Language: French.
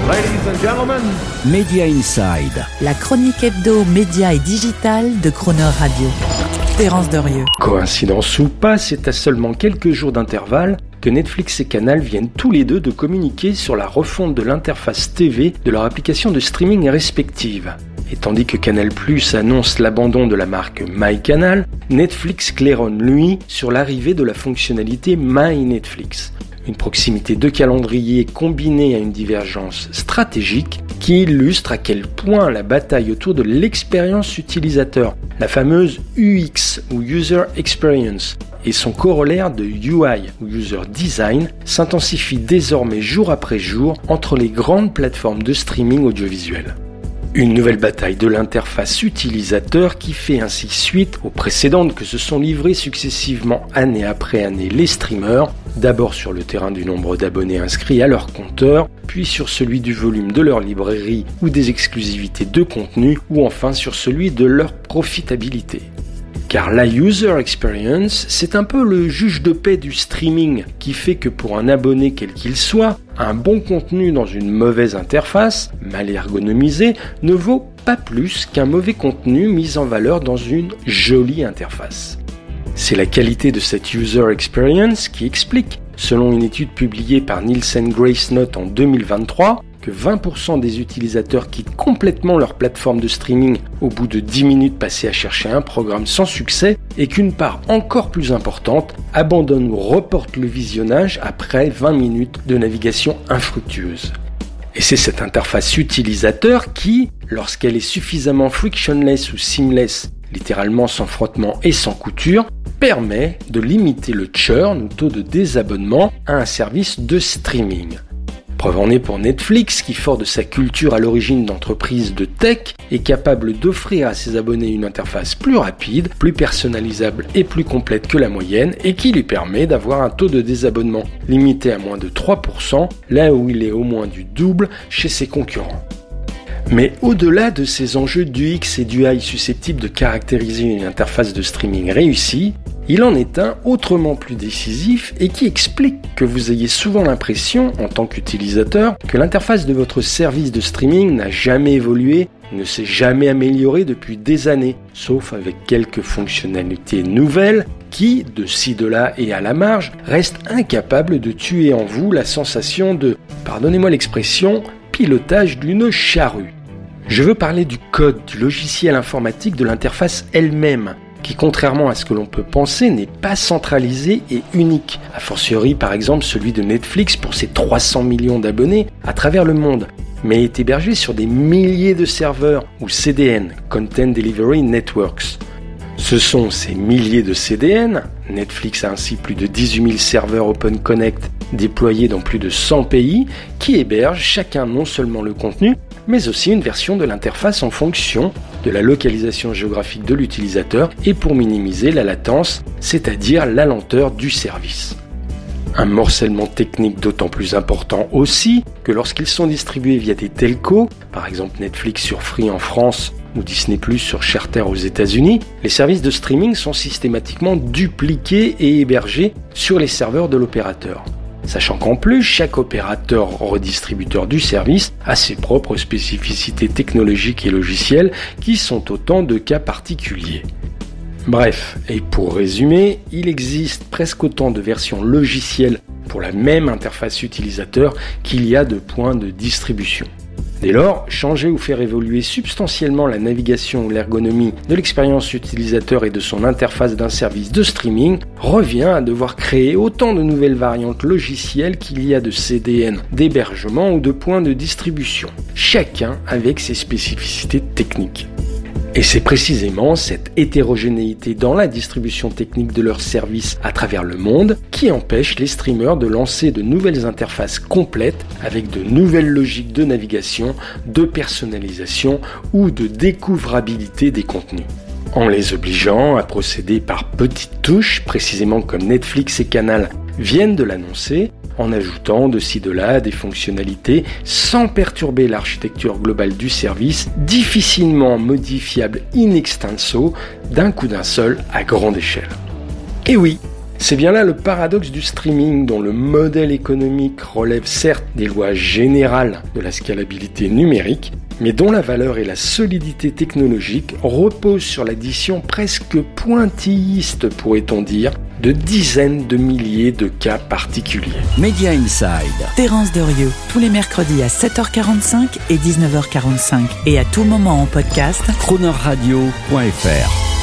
Ladies and gentlemen, Media Inside. La chronique hebdo, média et digital de Croner Radio. Terence Derieux. Coïncidence ou pas, c'est à seulement quelques jours d'intervalle que Netflix et Canal viennent tous les deux de communiquer sur la refonte de l'interface TV de leur application de streaming respective. Et tandis que Canal+ annonce l'abandon de la marque MyCanal, Netflix claironne, lui, sur l'arrivée de la fonctionnalité MyNetflix. Une proximité de calendrier combinée à une divergence stratégique qui illustre à quel point la bataille autour de l'expérience utilisateur, la fameuse UX ou User Experience, et son corollaire de UI ou User Design s'intensifie désormais jour après jour entre les grandes plateformes de streaming audiovisuel. Une nouvelle bataille de l'interface utilisateur qui fait ainsi suite aux précédentes que se sont livrées successivement année après année les streamers, d'abord sur le terrain du nombre d'abonnés inscrits à leur compteur, puis sur celui du volume de leur librairie ou des exclusivités de contenu, ou enfin sur celui de leur profitabilité. Car la User Experience, c'est un peu le juge de paix du streaming qui fait que pour un abonné quel qu'il soit, un bon contenu dans une mauvaise interface, mal ergonomisée, ne vaut pas plus qu'un mauvais contenu mis en valeur dans une jolie interface. C'est la qualité de cette User Experience qui explique, selon une étude publiée par Nielsen Grace Note en 2023, que 20% des utilisateurs quittent complètement leur plateforme de streaming au bout de 10 minutes passées à chercher un programme sans succès et qu'une part encore plus importante abandonne ou reporte le visionnage après 20 minutes de navigation infructueuse. Et c'est cette interface utilisateur qui, lorsqu'elle est suffisamment frictionless ou seamless, littéralement sans frottement et sans couture, permet de limiter le churn ou taux de désabonnement à un service de streaming. Preuve en est pour Netflix qui, fort de sa culture à l'origine d'entreprise de tech, est capable d'offrir à ses abonnés une interface plus rapide, plus personnalisable et plus complète que la moyenne et qui lui permet d'avoir un taux de désabonnement limité à moins de 3%, là où il est au moins du double chez ses concurrents. Mais au-delà de ces enjeux d'UX et d'UI susceptibles de caractériser une interface de streaming réussie, il en est un autrement plus décisif et qui explique que vous ayez souvent l'impression, en tant qu'utilisateur, que l'interface de votre service de streaming n'a jamais évolué, ne s'est jamais améliorée depuis des années, sauf avec quelques fonctionnalités nouvelles qui, de ci de là et à la marge, restent incapables de tuer en vous la sensation de, pardonnez-moi l'expression, pilotage d'une charrue. Je veux parler du code, du logiciel informatique de l'interface elle-même, qui, contrairement à ce que l'on peut penser, n'est pas centralisé et unique, a fortiori par exemple celui de Netflix pour ses 300 millions d'abonnés à travers le monde, mais est hébergé sur des milliers de serveurs ou CDN, Content Delivery Networks. Ce sont ces milliers de CDN, Netflix a ainsi plus de 18 000 serveurs OpenConnect déployés dans plus de 100 pays, qui hébergent chacun non seulement le contenu, mais aussi une version de l'interface en fonction de la localisation géographique de l'utilisateur et pour minimiser la latence, c'est-à-dire la lenteur du service. Un morcellement technique d'autant plus important aussi que lorsqu'ils sont distribués via des telcos, par exemple Netflix sur Free en France ou Disney+ sur Charter aux États-Unis, les services de streaming sont systématiquement dupliqués et hébergés sur les serveurs de l'opérateur. Sachant qu'en plus, chaque opérateur redistributeur du service a ses propres spécificités technologiques et logicielles qui sont autant de cas particuliers. Bref, et pour résumer, il existe presque autant de versions logicielles pour la même interface utilisateur qu'il y a de points de distribution. Dès lors, changer ou faire évoluer substantiellement la navigation ou l'ergonomie de l'expérience utilisateur et de son interface d'un service de streaming revient à devoir créer autant de nouvelles variantes logicielles qu'il y a de CDN, d'hébergement ou de points de distribution, chacun avec ses spécificités techniques. Et c'est précisément cette hétérogénéité dans la distribution technique de leurs services à travers le monde qui empêche les streamers de lancer de nouvelles interfaces complètes avec de nouvelles logiques de navigation, de personnalisation ou de découvrabilité des contenus. En les obligeant à procéder par petites touches, précisément comme Netflix et Canal viennent de l'annoncer, en ajoutant de ci de là des fonctionnalités sans perturber l'architecture globale du service, difficilement modifiable in extenso d'un coup d'un seul à grande échelle. Et oui, C'est bien là le paradoxe du streaming, dont le modèle économique relève certes des lois générales de la scalabilité numérique, mais dont la valeur et la solidité technologique reposent sur l'addition presque pointilliste, pourrait-on dire, de dizaines de milliers de cas particuliers. Media Inside. Terence Derieux, tous les mercredis à 7h45 et 19h45 et à tout moment en podcast. Cronerradio.fr